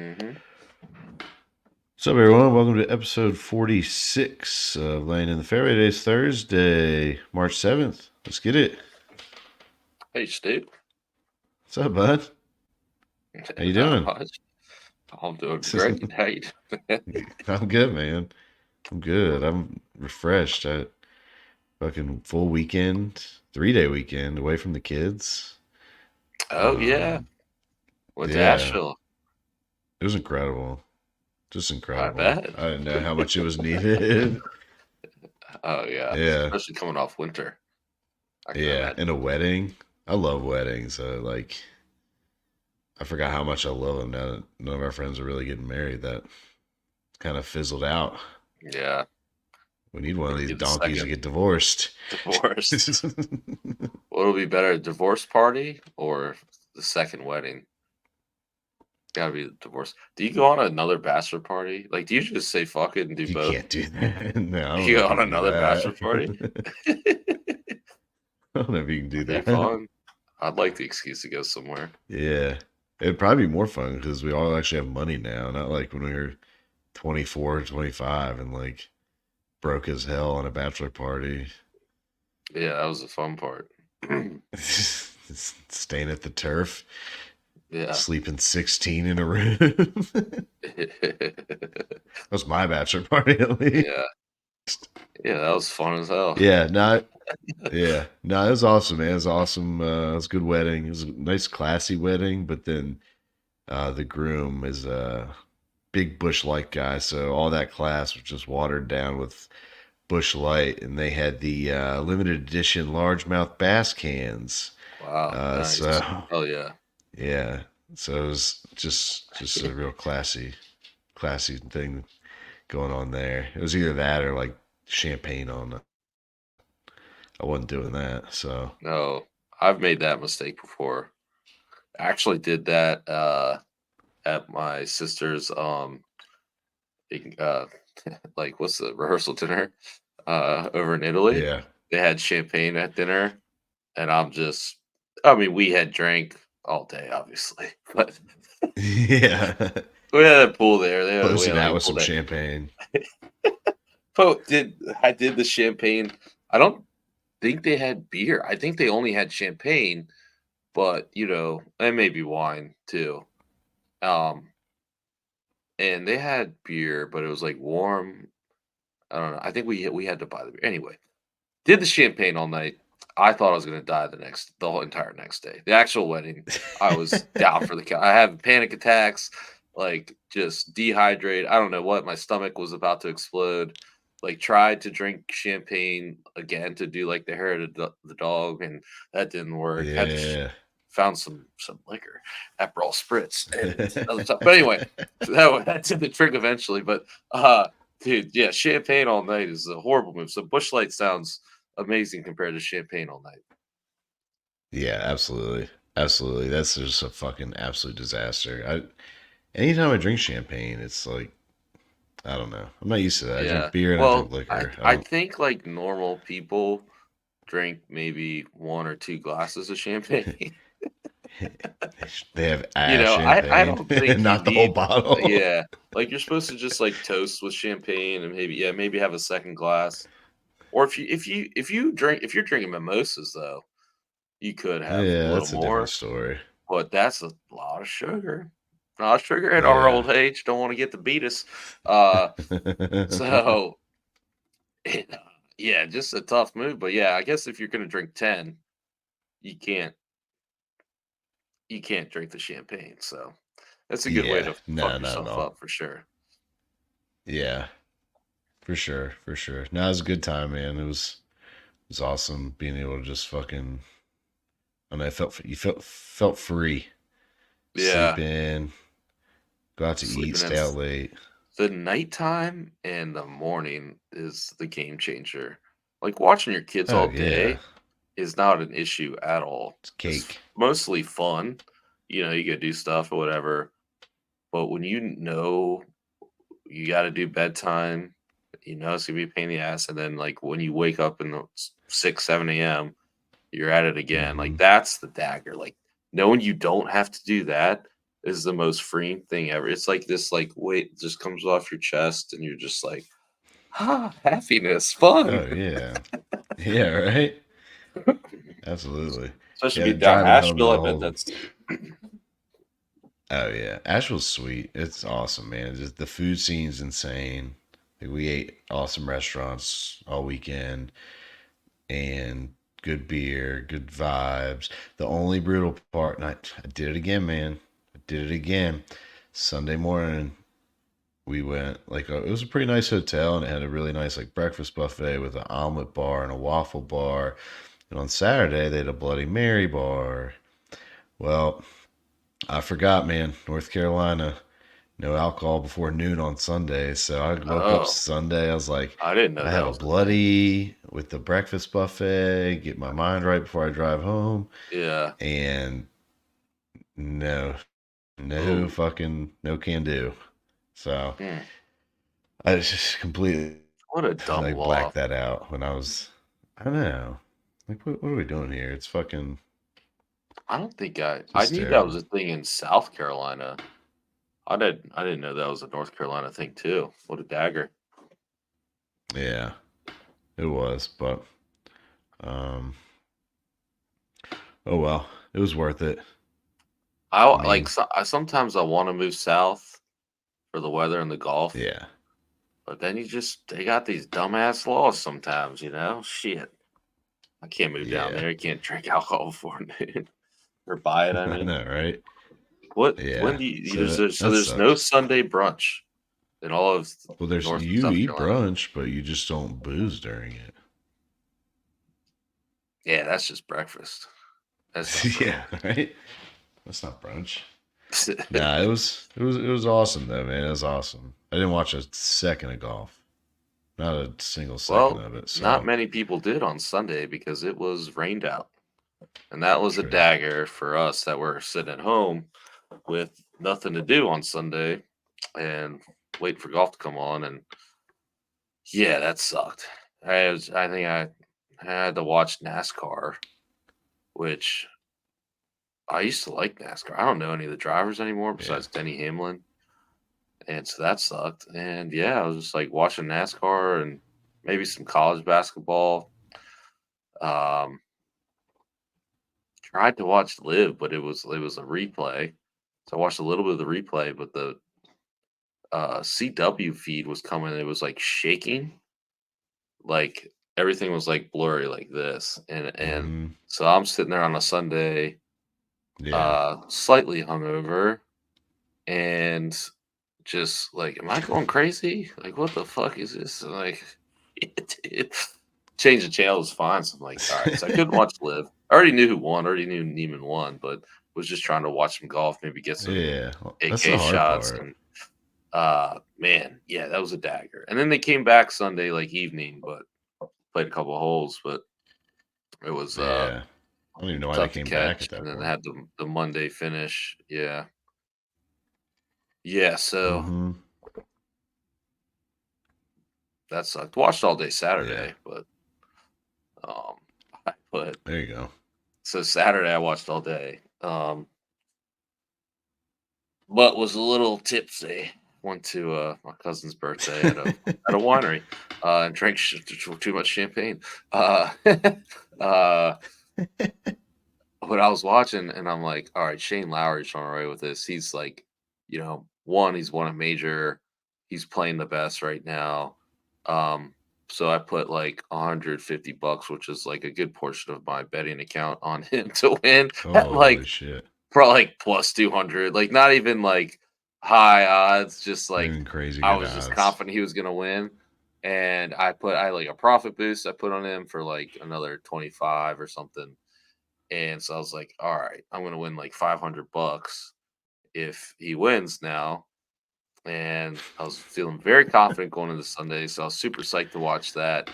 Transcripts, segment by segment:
Mm-hmm. What's up, everyone? Welcome to episode 46 of Laying in the Fairway. Today's Thursday, March 7th. Let's get it. Hey, Stu. What's up, bud? How you Not doing? much. I'm doing great. How you doing? I'm good, man. I'm good. I'm refreshed. I fucking full weekend, 3-day weekend away from the kids. Oh, yeah. Um, Went to yeah, Asheville. it was incredible. Just I incredible. bet. I didn't know how much it was needed. Oh, yeah. Yeah, Especially coming off winter. I can yeah. imagine. And a wedding. I love weddings. I forgot how much I love them now that none of our friends are really getting married. That kind of fizzled out. Yeah. We need one of It'll these be the donkeys to second get divorced. divorce. What'll be better, divorce party or the second wedding? Gotta be the divorce. Do you go on another bachelor party? Like, do you just say fuck it and do You both? can't do that. No, I don't You know go if you on can do another bachelor that. party? I don't know if you can do That'd be that. fun. I'd like the excuse to go somewhere. Yeah. It'd probably be more fun because we all actually have money now, not like when we were 24, 25, and like broke as hell on a bachelor party. Yeah, that was the fun part. Staying at the turf, Yeah. sleeping 16 in a room. That was my bachelor party at least. Yeah. Yeah, that was fun as hell. Yeah, no, yeah, no, it was awesome, man. It was awesome. It was a good wedding. It was a nice, classy wedding. But then the groom is a big Bush Light guy, so all that class was just watered down with Bush Light, and they had the limited edition largemouth bass cans. Wow, nice. So Oh yeah. yeah, so it was just a real classy thing going on there. It was either that or like champagne on. I wasn't doing that, so. No, I've made that mistake before. I actually did that at my sister's uh like what's the rehearsal dinner over in Italy. Yeah. They had champagne at dinner and I mean we had drank all day obviously, but Yeah. we had a pool there. We Closing had like out a with pool some day. champagne. But I did the champagne. I don't think they had beer. I think they only had champagne, but and maybe wine too. Um, and they had beer, but it was like warm. I don't know. I think we had to buy the beer anyway. Did the champagne all night. I thought I was gonna die the whole entire next day. The actual wedding, I was down for the count. I had panic attacks, like just dehydrated. I don't know what. My stomach was about to explode. Like tried to drink champagne again to do like the hair of the dog, and that didn't work. Had to Yeah. found some liquor, Aperol spritz, and other stuff. But anyway, so that did the trick eventually. But dude, yeah, champagne all night is a horrible move. So Bush Light sounds amazing compared to champagne all night. Yeah, absolutely. Absolutely. That's just a fucking absolute disaster. Anytime I drink champagne, it's like I don't know. I'm not used to that. I drink Yeah. beer and I drink Well, I liquor. I I don't think like normal people drink maybe one or two glasses of champagne. they have ass I champagne, don't think you not the whole need bottle. yeah, like, you're supposed to just, like, toast with champagne and maybe have a second glass. Or if you're drinking mimosas, though, you could have a Yeah, little that's a different more, story. but that's a lot of sugar. A lot of sugar at our Yeah. old age, don't wanna get to beat us. Uh, so, it, yeah, just a tough move, but, yeah, I guess if you're gonna drink 10, you can't you can't drink the champagne, so that's a good way Yeah. to No, fuck not at yourself all. up for sure. Yeah, for sure, for sure. No, it was a good time, man. It was awesome being able to just fucking. I mean, I felt free. Sleep Yeah. in, go out to eat, Sleeping in stay out late. the nighttime and the morning is the game changer. Like watching your kids Oh all yeah, day is not an issue at all. it's It's cake. mostly fun. You go do stuff or whatever. But when you got to do bedtime, it's gonna be a pain in the ass. And then like when you wake up in the 6, 7 a.m., you're at it again. Like Hmm. that's the dagger. Like knowing you don't have to do that is the most freeing thing ever. It's like this like weight just comes off your chest and you're just like, ah, happiness, fun. Oh yeah. Yeah, right? Absolutely. Especially Yeah, be down driving home Asheville, the I bet whole that's Oh yeah. Asheville's sweet. It's awesome, man. Just the food scene's insane. Like we ate awesome restaurants all weekend and good beer, good vibes. The only brutal part, and I did it again, man. I did it again. Sunday morning, we went it was a pretty nice hotel, and it had a really nice like breakfast buffet with an omelet bar and a waffle bar. And on Saturday, they had a Bloody Mary bar. Well, I forgot, man. North Carolina, no alcohol before noon on Sunday. So I woke up oh, Sunday. I was like, I didn't know I that have a was a thing. bloody with the breakfast buffet, get my mind right before I drive home. Yeah. And no, no Oh, fucking, no can do. So hmm. I just completely What a dumb like law. blacked that out when I was, I don't know. Like, what are we doing here? It's fucking I don't think I just knew that was terrible. a thing in South Carolina. I didn't know that was a North Carolina thing too. What a dagger. Yeah, it was. But, um, oh well, it was worth it. I Like mean, sometimes I want to move south for the weather and the golf, yeah. but then they got these dumbass laws sometimes, you know? Shit. I can't move down Yeah. there. I can't drink alcohol before noon or buy it, I I mean. know, right? What when Yeah. do you So that, so that there's no sucks. Sunday brunch in all of Well, there's North and you South eat Carolina. brunch, but you just don't booze during Yeah, that's just breakfast. That's not it. Yeah, brunch. right? That's not brunch. Nah, it was awesome though, man. It was awesome. I didn't watch a second of golf. Not a single second Well, of it. not So many people did on Sunday because it was rained out. And that was a true. dagger for us that were sitting at home with nothing to do on Sunday and waiting for golf to come on. And yeah, that sucked. I think I had to watch NASCAR, which I used to like NASCAR. I don't know any of the drivers anymore Yeah. besides Denny Hamlin. And so that sucked. And yeah, I was just like watching NASCAR and maybe some college basketball. Um, Tried to watch Live, but it was a replay. So I watched a little bit of the replay, but the CW feed was coming. It was like shaking, like everything was like blurry like this, and Mm-hmm. so I'm sitting there on a Sunday, Yeah. slightly hungover, and just like, am I going crazy? Like, what the fuck is this? Like, it, change the channel is fine. So I'm like, all right. So I couldn't watch Live. I already knew who won. I already knew Neiman won, but was just trying to watch some golf, maybe get some Yeah. Well, that's the AK hard shots. part. And man, yeah, that was a dagger. And then they came back Sunday like evening, but played a couple of holes, but it was Yeah. I don't even know why they tough to came back catch. at that And then they point. had the Monday finish. Yeah, yeah. So Mm-hmm. that sucked. Watched all day Yeah. Saturday, but um, I put There you go. so Saturday I watched all day. But was a little tipsy. Went to my cousin's birthday at a winery and drank too much champagne. Uh, uh, but I was watching and I'm like, all right, Shane Lowry's on away with this. He's like, he's won a major. He's playing the best right now. Um, so I put like $150, which is like a good portion of my betting account on him to win at Holy like shit. probably like plus 200, like not even like high odds, just Not like even crazy I good was just odds. confident he was gonna win. And I like a profit boost I put on him for like another 25 or something. And so I was like, all right, I'm gonna win like $500 if he wins now. And I was feeling very confident going into Sunday, so I was super psyched to watch that.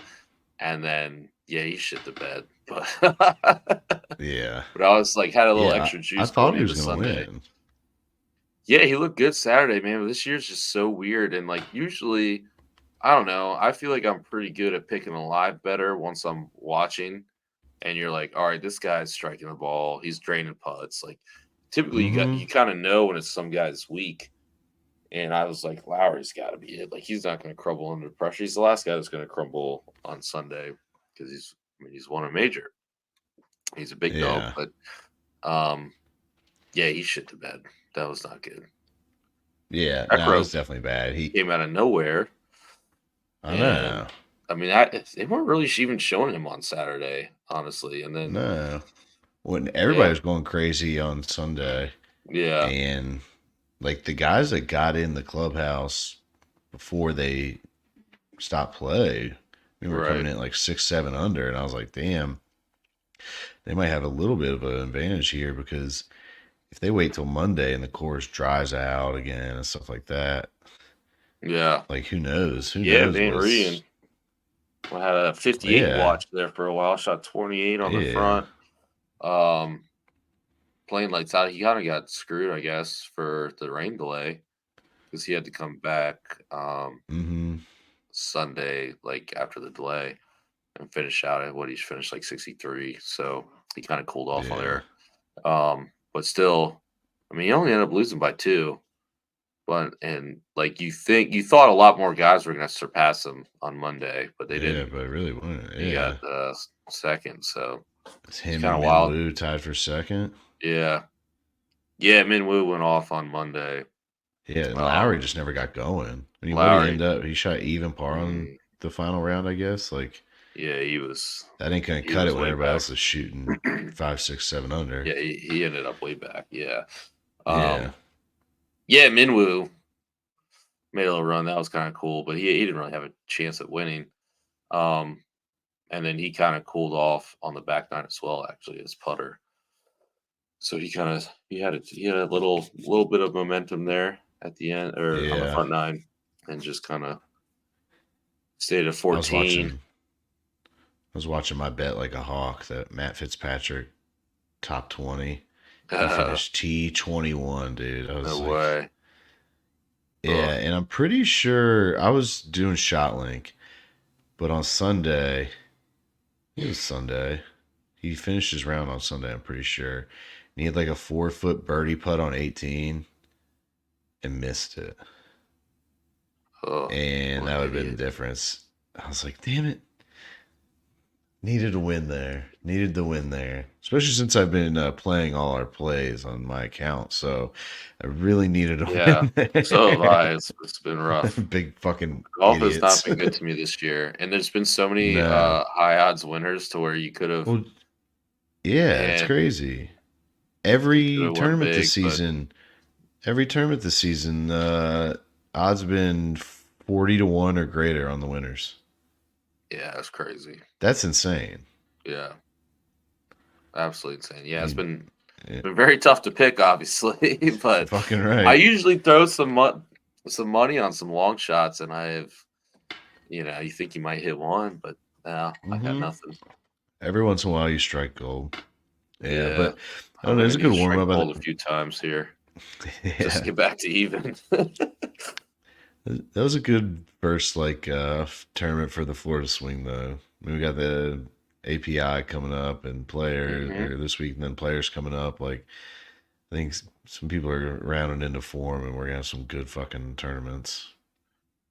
And then yeah, he shit the bed. But Yeah. but I was like had a little Yeah. extra I juice thought going he was into gonna Sunday. win. Yeah, he looked good Saturday, man, but this year's just so weird, and, like, usually, I don't know, I feel like I'm pretty good at picking a live better once I'm watching, and you're like, "Alright, this guy's striking the ball, he's draining putts," like, typically Mm-hmm. you kind of know when it's some guy's weak. And I was like, Lowry's got to be it. Like he's not going to crumble under pressure. He's the last guy that's going to crumble on Sunday because he's won a major. He's a big dog, Yeah. but um, yeah, he shit the bed. That was not good. Yeah. No, it Ekro was definitely bad. came out of nowhere, I and know. I mean, they weren't really even showing him on Saturday, honestly. And then No. When everybody yeah, was going crazy on Sunday, yeah, and like the guys that got in the clubhouse before they stopped play, we were coming right, in like 6, 7 under, and I was like, damn, they might have a little bit of an advantage here because if they wait till Monday and the course dries out again and stuff like that, yeah, like who knows? Who yeah. knows Van what's Reen had a 58 yeah, watch there for a while. Shot 28 on the yeah, front. Um, Playing lights out. He kind of got screwed, I guess, for the rain delay because he had to come back mm-hmm, Sunday, like after the delay, and finish out at what he's finished like 63. So he kind of cooled off on yeah, there. But still, I mean, he only ended up losing by two. But and like you thought a lot more guys were going to surpass him on Monday, but they yeah, didn't. but I really wanted, He got yeah. second, so It's it's him kind and of wild. Minwoo tied for second. Yeah, yeah. Minwoo went off on Monday. Yeah, and Lowry Um, just never got going. I mean, what did he Lowry, end up? He shot even par on mm, the final round, I guess. Like yeah, that ain't gonna he cut it was when way everybody back. else is shooting 5, 6, 7 under. Yeah, he ended up way back. Yeah, Yeah, um, yeah. Minwoo made a little run. That was kind of cool, but he didn't really have a chance at winning. Um, and then he kind of cooled off on the back nine as well. Actually, his putter. So he had a little bit of momentum there at the end or on the yeah. front nine, and just kind of stayed at I was 14. watching. I was watching my bet like a hawk that Matt Fitzpatrick top 20. He finished T 21, dude. I No was like, way. yeah, Ugh. and I'm pretty sure I was doing shot link, but on Sunday, it was Sunday. He finished his round on Sunday, I'm pretty sure. And he had like a 4 foot birdie putt on 18 and missed it. Oh, And what that an would have been the idiot. difference. I was like, damn it. Needed a win there. Needed the win there. Especially since I've been playing all our plays on my account. So I really needed a Yeah. win So have I. there. It's been rough. Big fucking Golf has not idiots. been good to me this year, and there's been so many No. high odds winners to where you could have, Well, yeah, it's man, crazy. you could Every have won tournament this big, but season, every tournament this season, odds have been 40 to 1 or greater on the winners. yeah, it's crazy. That's insane. Yeah, absolutely insane. I Yeah, mean, yeah, been very tough to pick, obviously, but fucking I right. usually throw some money on some long shots, and I have, you think you might hit one, but no, I got Hmm. nothing. Every once in a while, you strike gold. Yeah, Yeah, but I I'm don't know. It's gonna a need good to warm strike up. gold a few times here just to Yeah, get back to even. that was a good first tournament for the Florida Swing, though. I mean, we got the API coming up and players Hmm. or this week, and then players coming up. Like I think some people are rounding into form, and we're gonna have some good fucking tournaments.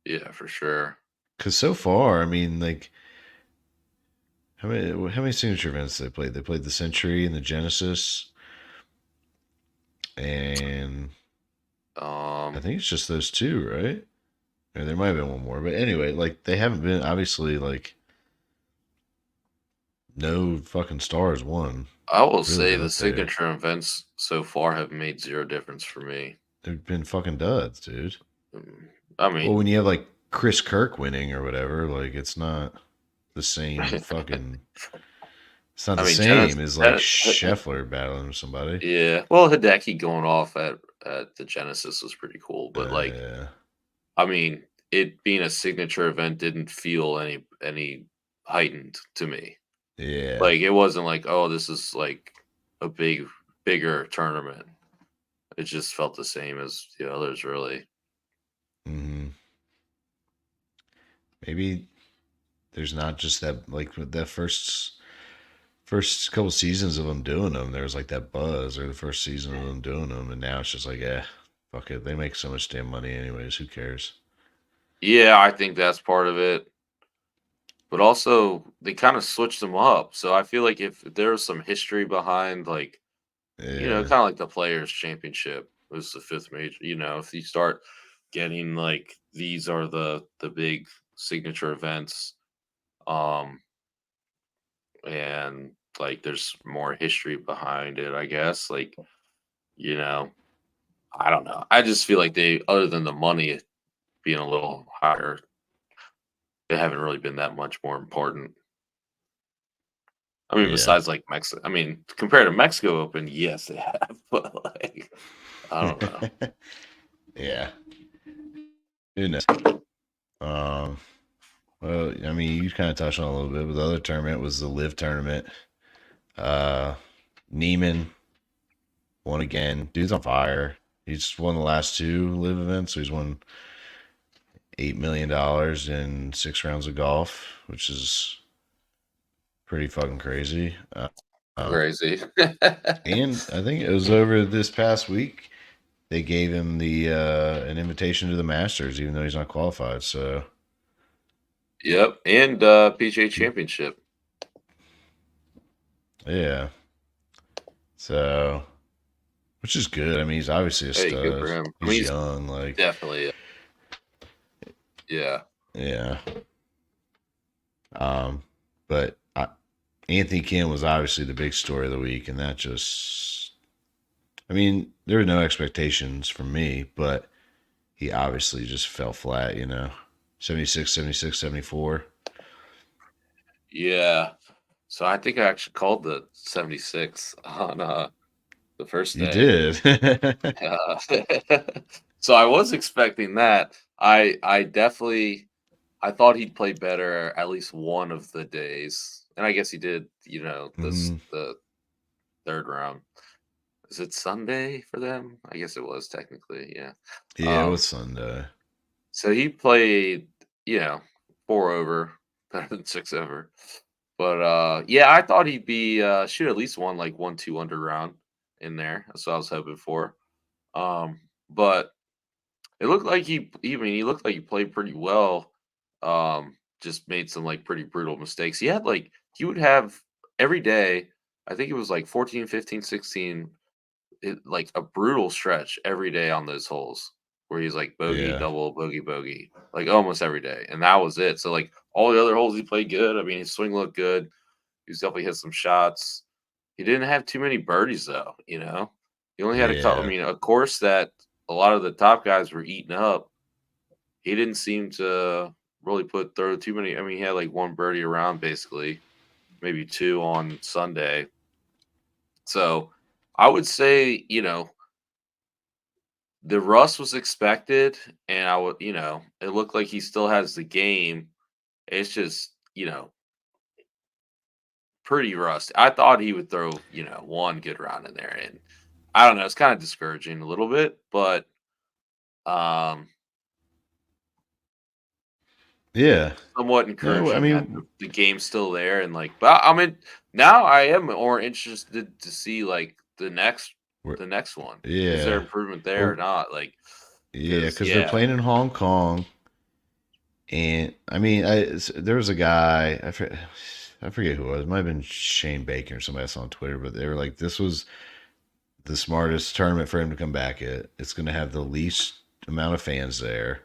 Yeah, for sure. Because so far, I mean, like how many signature events they played? They played the Century and the Genesis, and I Um, think it's just those two, right? Or there might have been one more, but anyway, like they haven't been obviously like no fucking stars won. I will Really say been the up there. signature events so far have made zero difference for me. They've been fucking duds, dude. Mm, I Well, mean, when you have like Chris Kirk winning or whatever, like it's not the same fucking. It's not I the mean, same as like Scheffler battling with somebody. yeah. Well, Hideki going off at the Genesis was pretty cool, but like, Yeah, I mean, it being a signature event didn't feel any heightened to me. yeah. Like, it wasn't like, oh, this is like a bigger tournament. It just felt the same as the others, really. Hmm. Maybe there's not just that like with that first couple seasons of them doing them, there was like that buzz, or the first season of them doing them, and now it's just like, fuck it. They make so much damn money anyways. Who cares? Yeah, I think that's part of it. But also, they kind of switched them up. So I feel like if there was some history behind, like, Yeah, kind of like the Players Championship was the fifth major. If you start getting like these are the big signature events, um, and like there's more history behind it, I guess. Like, you know, I don't know. I just feel like they, other than the money being a little higher, they haven't really been that much more important. I mean, yeah, besides like Mexico. I mean, compared to Mexico Open, yes, they have, but like, I don't know. yeah. Who knows? Um, well, I mean, you kind of touched on it a little bit, but the other tournament was the Live tournament. Uh, Neiman won again. Dude's on fire. He's won the last two Live events, so he's won $8 million in 6 rounds of golf, which is pretty fucking crazy. Uh, Crazy. and I think it was over this past week. They gave him the an invitation to the Masters, even though he's not qualified. So Yep, and PGA Championship. yeah, so which is good. I mean, he's obviously a Hey, good for stud. him. I mean, He's he's young, like definitely, yeah, yeah. Um, but Anthony Kim was obviously the big story of the week, and that just, I mean, there were no expectations from me, but he obviously just fell flat, 76, 76, 74. yeah. So I think I actually called the 76 on the first You day. did. Uh, so I was expecting that. I definitely I thought he'd play better at least one of the days, and I guess he did. Hmm. The third round. Is it Sunday for them? I guess it was technically, yeah. Yeah, it was Um, Sunday. so he played, you know, 4 over, better than 6 over. But yeah, I thought he'd be shoot at least one like 1-2 under round in there. That's what I was hoping for. But it looked like he looked like he played pretty well. Just made some like pretty brutal mistakes. He would have every day, I think it was like 14, 15, 16. Like a brutal stretch every day on those holes where he's like bogey, Yeah, double, bogey, bogey, like almost every day, and that was it. So like all the other holes he played good. I mean, his swing looked good. He's definitely hit some shots. He didn't have too many birdies though. He only had a couple. I yeah, mean, a course that a lot of the top guys were eating up. He didn't seem to really throw too many. I mean, he had like one birdie around basically, maybe two on Sunday. So I would say, the rust was expected, and it looked like he still has the game. It's just, pretty rust. I thought he would throw, one good round in there, and I don't know, it's kind of discouraging a little bit, but um, yeah. somewhat No, I encouraging that mean, the game's still there, and like, but I mean, now I am more interested to see like we're, the next one. Is there yeah. improvement there or Well, not? Like, yeah, because because they're playing in Hong Kong, and I mean, there was a guy I forget who it was. It might have been Shane Bacon or somebody else on Twitter, but they were like, "This was the smartest tournament for him to come back at. It's going to have the least amount of fans there.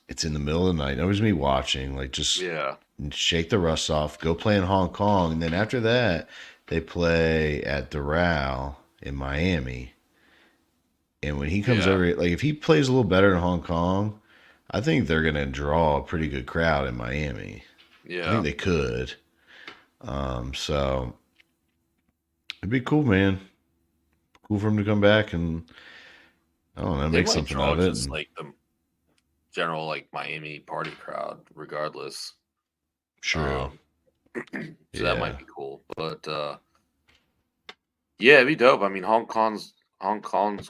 It's in the middle of the night. Nobody's gonna be watching. Like, just yeah, shake the rust off. Go play in Hong Kong, and then after that, they play at Doral in Miami. And when he comes yeah, over, like if he plays a little better in Hong Kong, I think they're gonna draw a pretty good crowd in Miami. I think yeah. they could. So it'd be cool, man. Cool for him to come back and I don't know, They make might something draw of it. just And like the general like Miami party crowd, regardless. true, Um, so that might yeah, be cool. But yeah, it'd be dope. I mean, Hong Kong's Hong Kong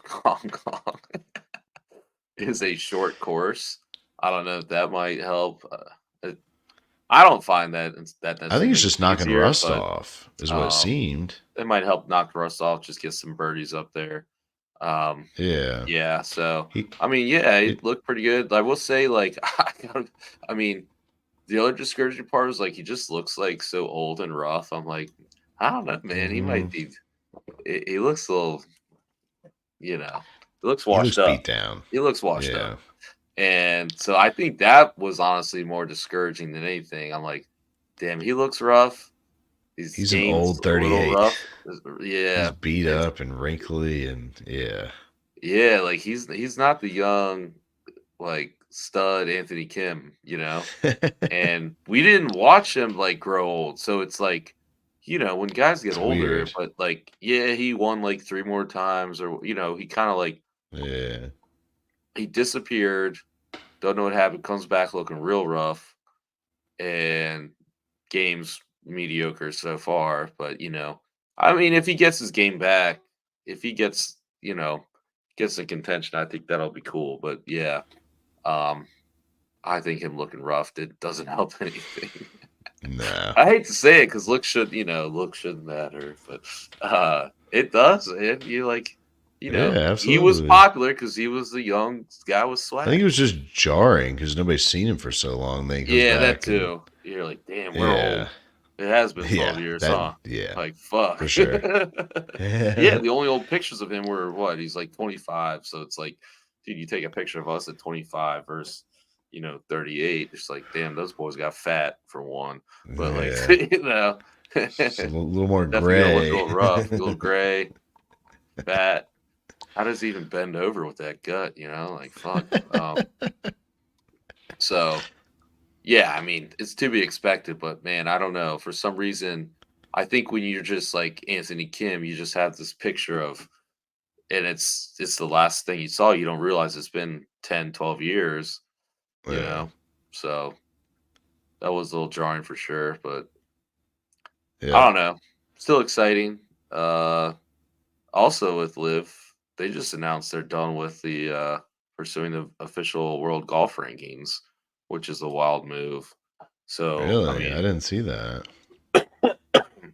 is a short course. I don't know if that might help. I don't find that I necessarily think it's makes just it knocking easier, rust but off, is what it um, seemed. it might help knock the rust off. Just get some birdies up there. Um, Yeah. yeah. So He I mean, yeah, it it looked pretty good. I will say, like, I mean, the other discouraging part is like he just looks like so old and rough. I'm like, I don't know, man. He mhm. might be. He looks a little, he looks He washed looks up. beat down. He looks washed up. Yeah. And so I think that was honestly more discouraging than anything. I'm like, damn, he looks rough. His He's an game's old a little 38. rough. He's Yeah. beat It's up and wrinkly and yeah. yeah, like he's not the young like stud Anthony Kim. And we didn't watch him like grow old. So it's like, when guys get It's older, weird. but like, yeah, he won like three more times, or he kind of like Yeah. he disappeared. Don't know what happened. Comes back looking real rough, and game's mediocre so far. But I mean, if he gets his game back, if he gets in contention, I think that'll be cool. But yeah, um, I think him looking rough doesn't help anything. Nah. I hate to say it because look shouldn't matter, but it does. And you like, Yeah, he was absolutely. popular because he was the young guy with I think swag. it was just jarring because nobody's seen him for so long. Then he comes Yeah, that back and too. You're like, damn, we're yeah, old. It has been 12 yeah, years, that huh? yeah, Like, fuck. for sure. Yeah, Yeah, the only old pictures of him were what? He's like 25. So it's like, dude, you take a picture of us at 25 versus, 38. It's like, damn, those boys got fat for one. But like, just a little more definitely gonna look a gray. little rough, a little gray, fat. How does he even bend over with that gut? Like fuck. So yeah, I mean, it's to be expected, but man, I don't know. For some reason, I think when you're just like Anthony Kim, you just have this picture of, and it's the last thing you saw. You don't realize it's been 10, 12 years, you Yeah, know? So that was a little jarring for sure, but I yeah, don't know. Still exciting. Uh Also with Live, they just announced they're done with the pursuing the official world golf rankings, which is a wild move. So, I really. I mean, didn't see that.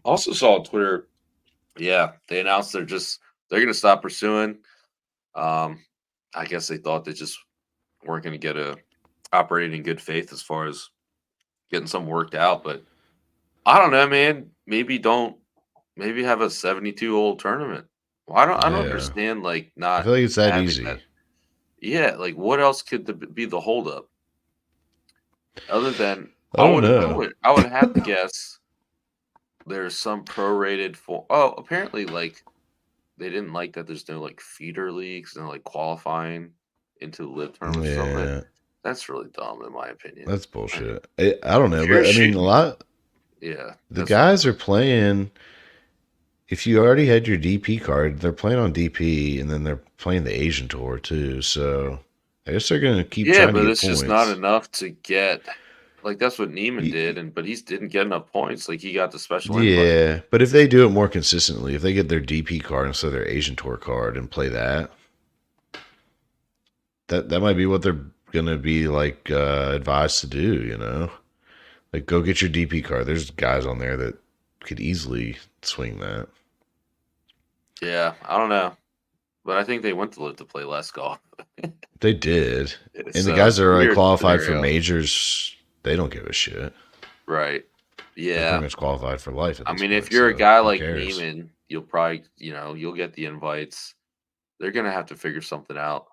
also saw on Twitter, yeah, they announced they're gonna stop pursuing. Um, I guess they thought they just weren't gonna get a operating in good faith as far as getting something worked out. But I don't know, man. Maybe have a 72 hole tournament. Well, I don't Yeah, understand like I not feel like it's that having that. easy. Yeah, like what else could be the holdup other than I don't know. I would have to guess there's some prorated for. Oh, apparently like they didn't like that there's no like feeder leagues and like qualifying into live tournaments or something. Yeah, That's really dumb in my opinion. that's Like, bullshit. I don't know, if you're but I mean, a shooting, lot. yeah, The that's dumb. guys are playing. If you already had your DP card, they're playing on DP, and then they're playing the Asian tour too. So I guess they're gonna keep Yeah, trying to but get it's just not points. enough to get. Like that's what Neiman did, Y- but he didn't get enough points. Like he got the special invite. Yeah, but if they do it more consistently, if they get their DP card instead of their Asian tour card and play that, that might be what they're gonna be like advised to do. Like go get your DP card. There's guys on there that could easily swing that. Yeah, I don't know, but I think they went to live to play less golf. They did, and the So guys it's that a are like weird qualified for scenario, majors, they don't give a shit. right? They're pretty Yeah, much qualified for life at I this mean, if point. you're a So guy who like cares? Neiman, you'll probably, you'll get the invites. They're gonna have to figure something out.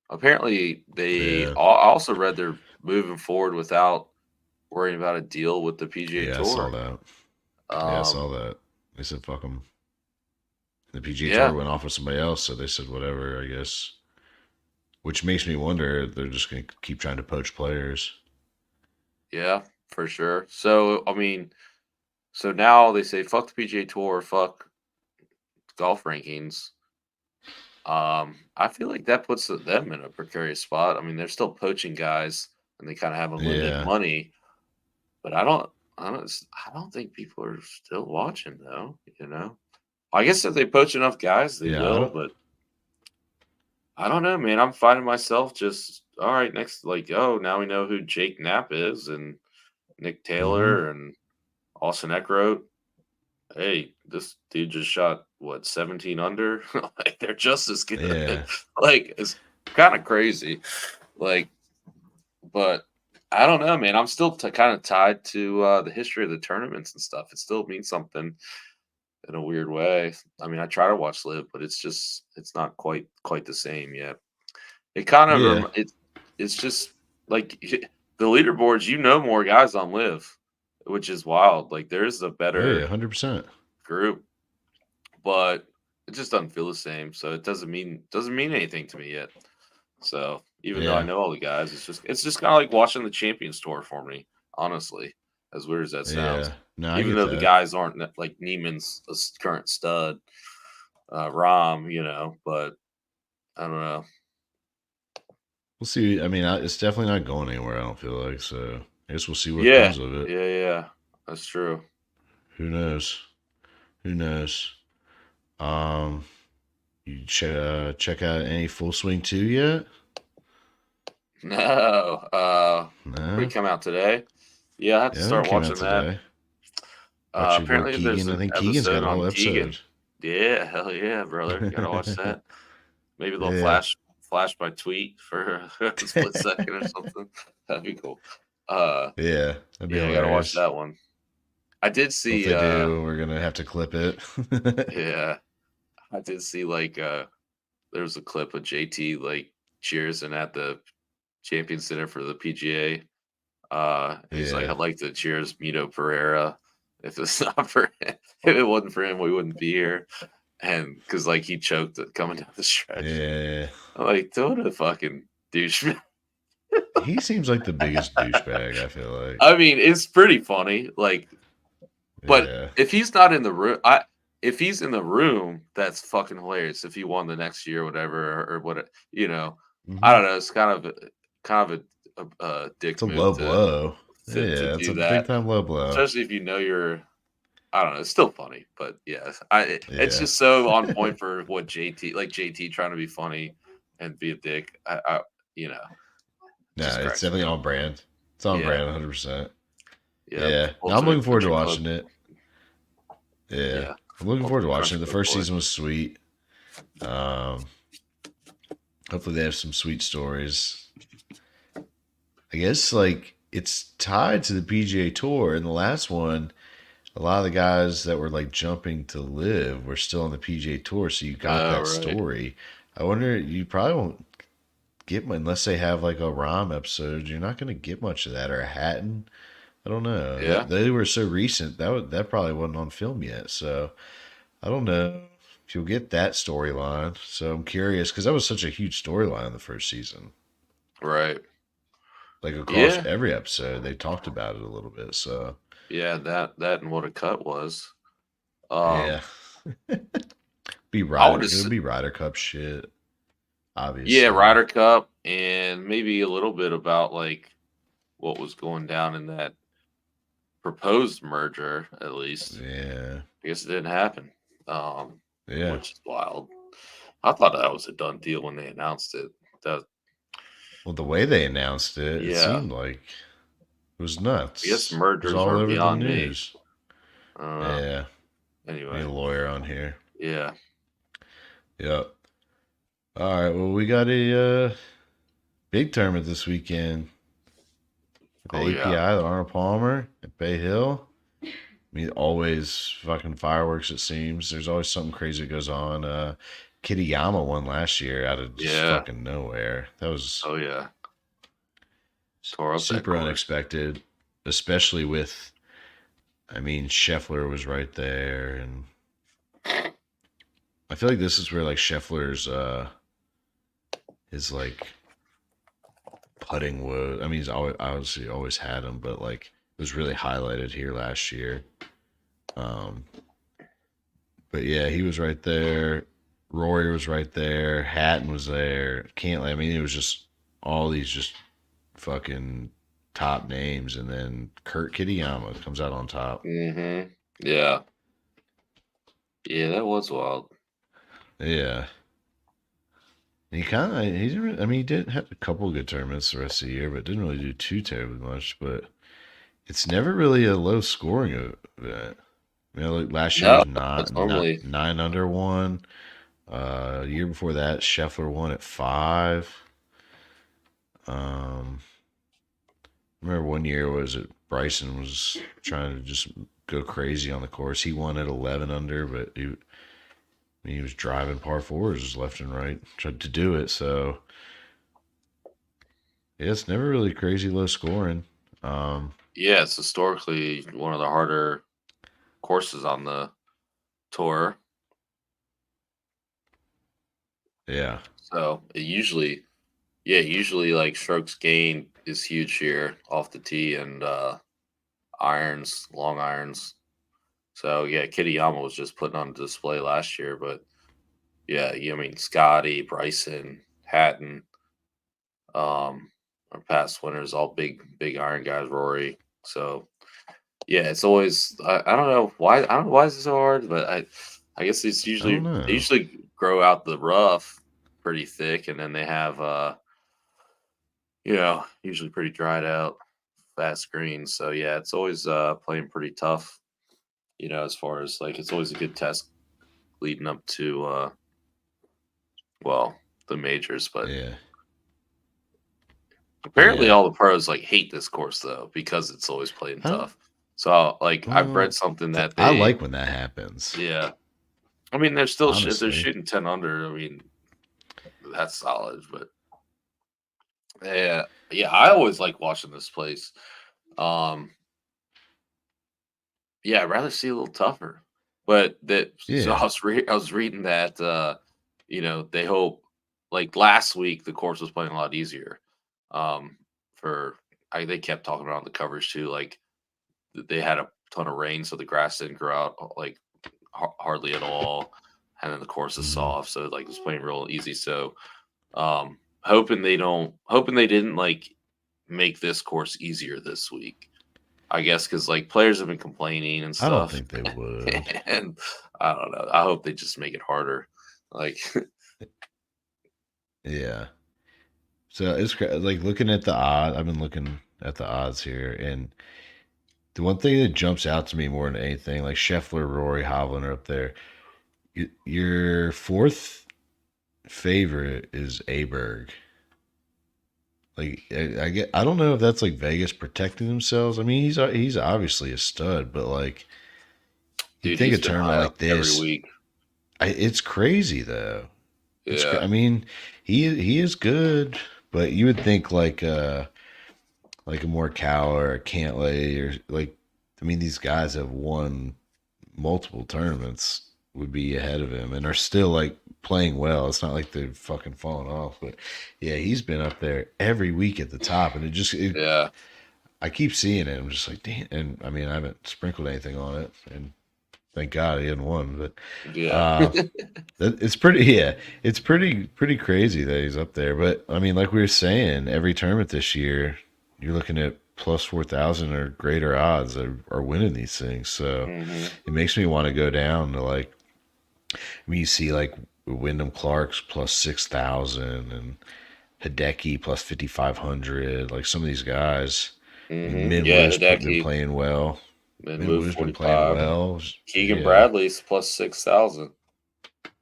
Apparently, Yeah, I also read they're moving forward without worrying about a deal with the PGA yeah, I saw Tour. that. Yeah, I Um, saw that. They said fuck them. The PGA Tour yeah, went off with somebody else, so they said whatever. I guess, which makes me wonder they're just gonna keep trying to poach players. yeah, for sure. So, I mean, so now they say fuck the PGA Tour, fuck golf rankings. I feel like that puts them in a precarious spot. I mean, they're still poaching guys, and they kind of have unlimited Yeah, money, but I don't think people are still watching though. I guess if they poach enough guys, they yeah. I will. don't. But I don't know, man. I'm finding myself just all right next. Like, oh, now we know who Jake Knapp is, and Nick Mm-hmm. Taylor and Austin Eckroat. Hey, this dude just shot what 17 under. Like they're just as good. Yeah. Like it's kind of crazy. Like, but I don't know, man. I'm still kind of tied to the history of the tournaments and stuff. It still means something in a weird way. I mean, I try to watch live, but it's not quite the same yet. It kind of Yeah. it's just like the leaderboards. You know more guys on live, which is wild. Like there's a Oh yeah, better 100%. group, but it just doesn't feel the same. So it doesn't mean anything to me yet. So even though I Yeah. know all the guys, it's just kind of like watching the Champions Tour for me, honestly. As weird as that sounds, Yeah. No, I even get though the that. guys aren't like Neiman's a current stud, Rom, but I don't know. We'll see. I mean, it's definitely not going anywhere, I don't feel like. So I guess we'll see what Yeah, comes of it. yeah, that's true. Who knows? Who knows? Um, you check out any Full Swing 2 yet? No, we No? come out today. Yeah, I have to Yeah, it start came out watching that. today. Watch your boy Apparently, there's Keegan. I an think Keegan's got episode a whole on episode. Keegan. Yeah, hell yeah, brother. Gotta watch that. Maybe they'll Yeah. flash my tweet for a split second or something. That'd be cool. Uh, Yeah. That'd be yeah, I gotta watch hilarious. that one. I did Well, if see. they do, we're gonna have to clip it. Yeah, I did see like there was a clip of JT like cheersing at the Champions Dinner for the PGA. He's like, Yeah. I'd like to cheers Mito Pereira. If it's not for him, if it wasn't for him, we wouldn't be here. And because like he choked it coming down the stretch. Yeah. I'm like, what a fucking douche. He seems like the biggest douchebag, I feel like. I mean, it's pretty funny. Like, but Yeah. if he's not in the room, if he's in the room, that's fucking hilarious. If he won the next year, or whatever, or what, I Hmm. don't know. It's kind of a It's dick a move low blow. to Yeah, it's a do big that, time low blow. especially if you know you're. I don't know. It's still funny, but yeah, it's Yeah. just so on point for what JT trying to be funny and be a dick. You know, No, just it's cracks me definitely up. on brand. It's on Yeah, brand 100%. yeah. Yeah. No, I'm Ultimate looking forward to country club. watching it. Yeah. Yeah, I'm looking forward to ultimate watching it. country The club first boy. season was sweet. Um, hopefully they have some sweet stories. I guess like it's tied to the PGA Tour. In the last one, a lot of the guys that were like jumping to live were still on the PGA Tour, so you got Oh that right. story. I wonder you probably won't get unless they have like a Rom episode. You're not going to get much of that or a Hatton. I don't know. That Yeah. they were so recent that probably wasn't on film yet. So I don't know if you'll get that storyline. So I'm curious because that was such a huge storyline in the first season. Right. Like across Yeah. every episode, they talked about it a little bit. So Yeah. That and what a cut was. yeah, Um. be I would Ryder. have. It'll be Ryder Cup shit, Yeah, obviously. Ryder Cup and maybe a little bit about like what was going down in that proposed merger. At least Yeah, I guess it didn't happen. Um, yeah. which is wild. I thought that was a done deal when they announced it. That Well, the way they announced it, it yeah. seemed like it was I guess nuts. It was mergers all are over the beyond me. news. I don't know. Yeah, we need Anyway, a lawyer on here. yeah. Yep. All right. Well, we got a big tournament this weekend. The Oh yeah. API, the Arnold Palmer at Bay Hill. I mean, always fucking fireworks. It seems there's always something crazy that goes on. Kitayama won last year out of just Yeah. fucking nowhere. That was Oh yeah. Tore up that super course. unexpected, especially with. I mean, Scheffler was right there, and I feel like this is where like Scheffler's his like putting was. I mean, he's always obviously always had him, but like it was really highlighted here last year. Um, but yeah, he was right there. Rory was right there. Hatton was there. Cantley. I mean, it was just all these just fucking top names, and then Kurt Kitayama comes out on top. Mm-hmm. Yeah. Yeah, that was wild. Yeah. He kind of, he didn't, I mean, he did have a couple of good tournaments the rest of the year, but didn't really do too terribly much. But It's never really a low scoring event. Like last year No, was it's not normally. nine under one. Year before that, Scheffler won at 5. Um, I remember one year was it Bryson was trying to just go crazy on the course. He won at 11 under, but he was driving par fours left and right, tried to do it. So yeah, it's never really crazy low scoring. Um, Yeah, it's historically one of the harder courses on the tour. yeah, So usually like strokes gained is huge here off the tee and irons, long irons. So yeah, Kitayama was just putting on display last year, but yeah, I mean Scotty, Bryson, Hatton, our past winners, all big iron guys, Rory. So yeah, it's always I don't know why is it so hard, but I guess I don't they know. usually grow out the rough pretty thick, and then they have usually pretty dried out, fast greens. So yeah, it's always playing pretty tough. As far as like it's always a good test leading up to well the majors, but Yeah, apparently yeah. all the pros like hate this course though because it's always playing I don't. tough. So like I've read Well, something that I they like when that happens. yeah. I mean, they're still if they're Honestly, shooting 10 under. I mean, that's solid. But yeah, I always like watching this place. Um, yeah, I'd rather see a little tougher. But that so yeah. I was reading that they hope like last week the course was playing a lot easier. For they kept talking about the coverage too, like they had a ton of rain, so the grass didn't grow out like hardly at all, and then the course is Hmm. soft, so like it's playing real easy. So hoping they didn't like make this course easier this week. I guess because like players have been complaining and I don't stuff, think they would. and I don't know. I hope they just make it harder. Like, Yeah. So like looking at the odd. I've been looking at the odds here, and the one thing that jumps out to me more than anything, like Scheffler, Rory, Hovland are up there. Your fourth favorite is Aberg. Like I don't know if that's like Vegas protecting themselves. I mean, he's obviously a stud, but like you'd dude, think a he's been tournament high up like every this, week. it's crazy though. Yeah, I mean, he is good, but you would think like a Morikawa or a Cantlay or like I mean these guys have won multiple tournaments would be ahead of him and are still like playing well. It's not like they've fucking fallen off, but yeah, he's been up there every week at the top, and yeah, I keep seeing it. I'm just like, damn. And I mean, I haven't sprinkled anything on it, and thank God he hadn't won. But yeah, uh, it's pretty, yeah, it's pretty crazy that he's up there. But I mean, like we were saying, every tournament this year, you're looking at plus 4,000 or greater odds are winning these things. So hmm it makes me want to go down to like, I mean, you see like Wyndham Clark's plus 6,000 and Hideki plus 5,500. Like some of these guys. I mean, Min yeah. Woo's been Hideki playing well. and Min move Woo's been playing 45. well. Keegan Yeah, Bradley's plus 6,000.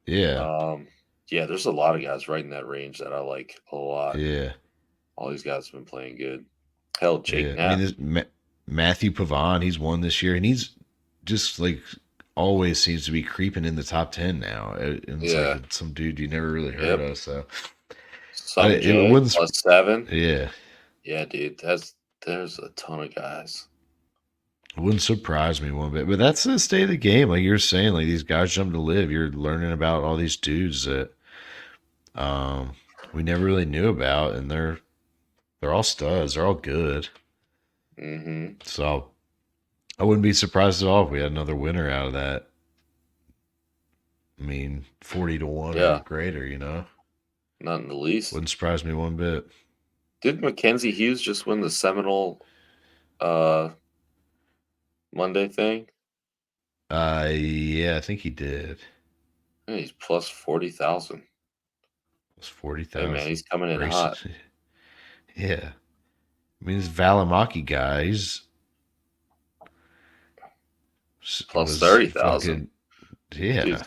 yeah, Um, yeah, there's a lot of guys right in that range that I like a lot. yeah, All these guys have been playing good. Hell, Jake yeah. I mean, Knapp. Matthew Pavon, he's won this year, and he's just like always seems to be creeping in the top 10 now. And it's like Yeah. some dude you never really heard Yep. of. So Sung it Jae wouldn't. plus 7. Yeah, Yeah, dude. There's a ton of guys. it wouldn't surprise me one bit. But that's the state of the game. Like you're saying, like these guys jump to live. You're learning about all these dudes that um we never really knew about, and they're all studs. They're all good. hmm So I wouldn't be surprised at all if we had another winner out of that. I mean, 40 to 1 or Yeah, greater, not in the least. Wouldn't surprise me one bit. Did Mackenzie Hughes just win the Seminole uh Monday thing? Yeah, I think he did. Yeah, he's plus 40,000. It's Hey man, 40,000. he's coming in hot. Braces. Yeah. I mean, this Valimaki guy, plus was 30,000. fucking yeah, Dude,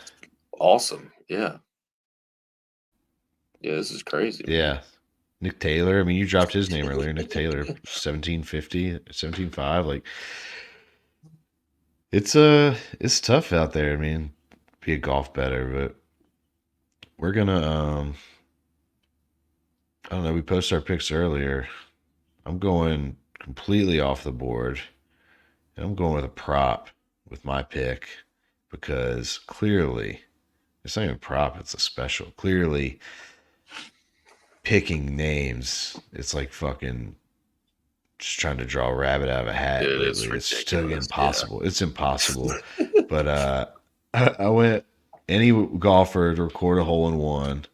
awesome. Yeah. Yeah, this is crazy, man. yeah. Nick Taylor. I mean, you dropped his name earlier. Nick Taylor, 1750, 17.5. Like it's tough out there. I mean, be a golf better, but we're gonna I don't know. We posted our picks earlier. I'm going completely off the board, and I'm going with a prop with my pick because clearly it's not even a prop; it's a special. Clearly, picking names, it's like fucking just trying to draw a rabbit out of a hat Dude, it's lately. It's just totally ridiculous. Yeah. impossible. It's impossible. But I went any golfer to record a hole in one.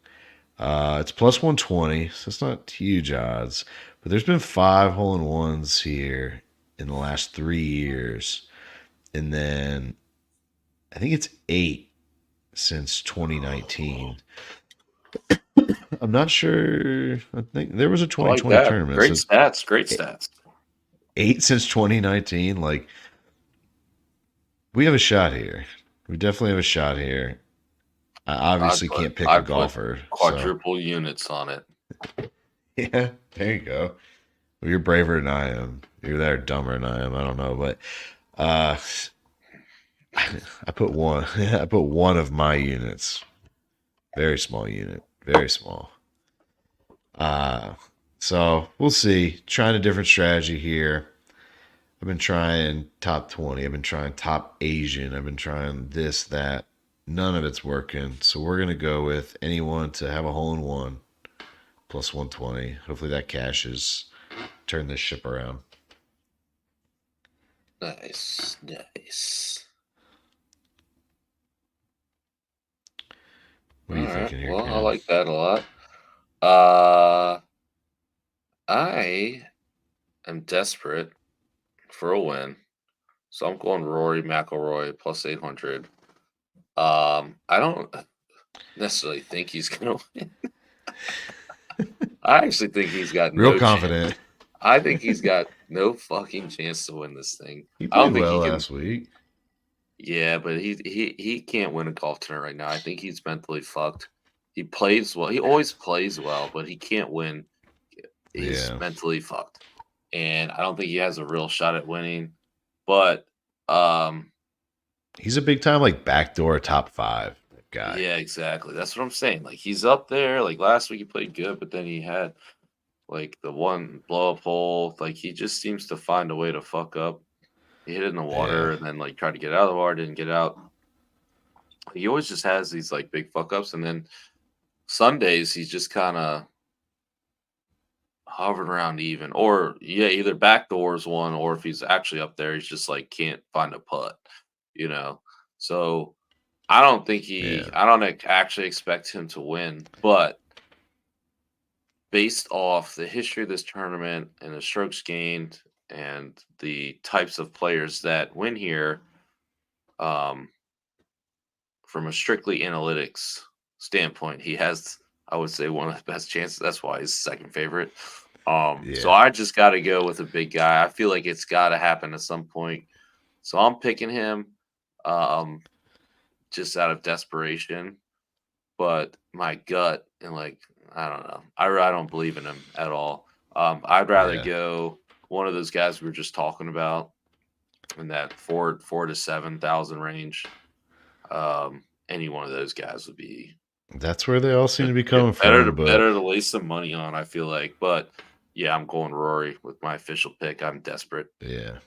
It's plus 120, so it's not huge odds. But there's been 5 hole in ones here in the last 3 years. And then I think it's eight since 2019. I'm not sure. I think there was a I like 2020 that. tournament. Great So it's stats. Great stats. eight since 2019. Like, we have a shot here. We definitely have a shot here. I obviously can't pick I a put golfer. So, quadruple units on it. yeah, there you go. Well, you're braver than I am. You're there dumber than I am. I don't know, but uh, I put one. I put one of my units. Very small unit. Very small. Uh, so we'll see. Trying a different strategy here. I've been trying top 20. I've been trying top Asian. I've been trying this, that. None of it's working. So we're gonna go with anyone to have a hole in one plus 120. Hopefully that cashes. Turn this ship around. Nice. Nice. What All are you right. thinking here, Well, I Cam? like that a lot. Uh, I am desperate for a win. So I'm going Rory McIlroy plus 800. I don't necessarily think he's going to win. I actually think he's got Real no chance. confident. I think he's got no fucking chance to win this thing. He I don't played think well he can. last week. Yeah, but he can't win a golf tournament right now. I think he's mentally fucked. He plays well. He always plays well, but he can't win. He's Yeah. mentally fucked, and I don't think he has a real shot at winning. But um, He's a big time like backdoor top five guy. yeah, exactly. That's what I'm saying. Like he's up there. Like last week he played good, but then he had like the one blow up hole. Like he just seems to find a way to fuck up. He hit it in the Yeah. water and then like tried to get out of the water, didn't get out. He always just has these like big fuck ups, and then Sundays he's just kind of hovering around even, or yeah, either backdoors one, or if he's actually up there, he's just like can't find a putt, you know. So Yeah. I don't actually expect him to win, but based off the history of this tournament and the strokes gained and the types of players that win here, um, from a strictly analytics standpoint, he has, I would say, one of the best chances. That's why he's second favorite. So Yeah. I just got to go with a big guy. I feel like it's got to happen at some point. So I'm picking him, um, just out of desperation. But my gut and like I don't know, I don't believe in him at all. I'd rather Yeah. go one of those guys we were just talking about in that four to 7,000 range. Any one of those guys would be That's where they all seem to be yeah, coming from, but better to lay some money on, I feel like. But yeah, I'm going Rory with my official pick. I'm desperate. yeah.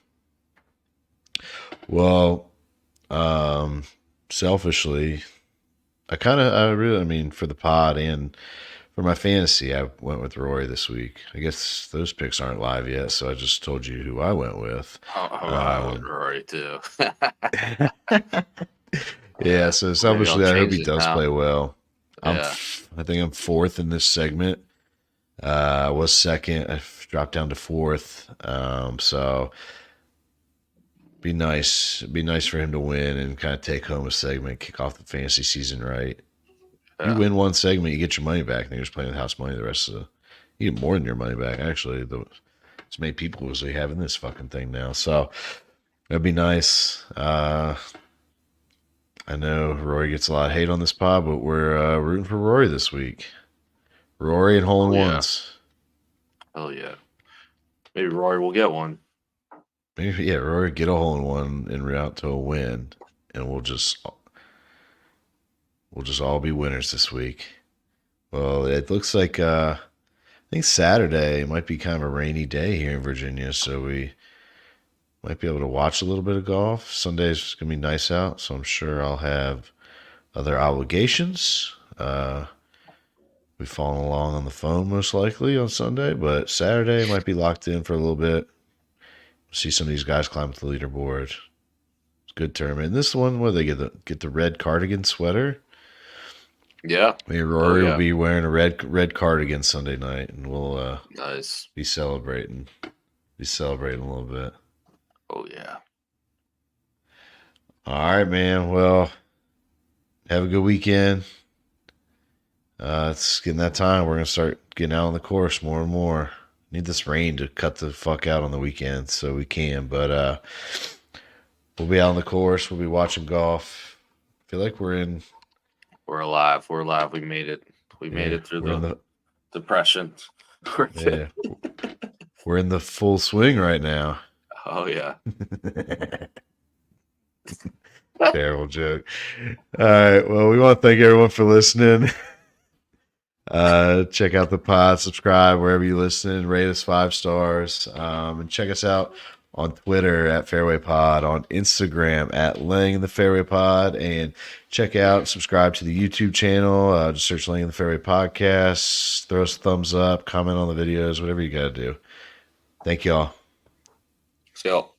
Well, um selfishly, I mean, for the pod and for my fantasy, I went with Rory this week. I guess those picks aren't live yet, so I just told you who I went with. I went Um Rory too. yeah, so Maybe I'll selfishly, I hope change he it does now. play well. Yeah. I think I'm fourth in this segment. I was second. I've dropped down to fourth. So be nice for him to win and kind of take home a segment, kick off the fantasy season right. You Yeah. win one segment, you get your money back, and you're just playing with house money the rest of the. You get more than your money back, actually. As many people as they have in this fucking thing now. So That'd be nice. I know Rory gets a lot of hate on this pod, but we're rooting for Rory this week. Rory and hole in Oh yeah, ones. hell yeah. Maybe Rory will get one. Maybe yeah, Rory get a hole in one en route to a win, and we'll just all be winners this week. Well, it looks like I think Saturday might be kind of a rainy day here in Virginia, so we might be able to watch a little bit of golf. Sunday's gonna be nice out, so I'm sure I'll have other obligations. We following along on the phone most likely on Sunday, but Saturday might be locked in for a little bit. See some of these guys climb up the leaderboard. It's a good tournament. And this one where they get the red cardigan sweater. Yeah. Me and Oh Rory will yeah. be wearing a red cardigan Sunday night, and we'll Nice. be celebrating. Be celebrating a little bit. Oh yeah. All right, man. Well, have a good weekend. It's getting that time. We're gonna start getting out on the course more and more. Need this rain to cut the fuck out on the weekends so we can. But we'll be out on the course. We'll be watching golf. I feel like we're in. We're alive. We're alive. We made it. We made Yeah, it through we're in the the. depression. We're good. Yeah, we're in the full swing right now. Oh yeah. Terrible joke. All right. Well, we want to thank everyone for listening. Check out the pod, subscribe wherever you listen, rate us 5 stars, and check us out on Twitter at Fairway Pod, on Instagram at Laying in the Fairway Pod, and check out, subscribe to the YouTube channel. Just search Laying in the Fairway Podcast. Throw us a thumbs up, comment on the videos, whatever you got to do. Thank y'all. So.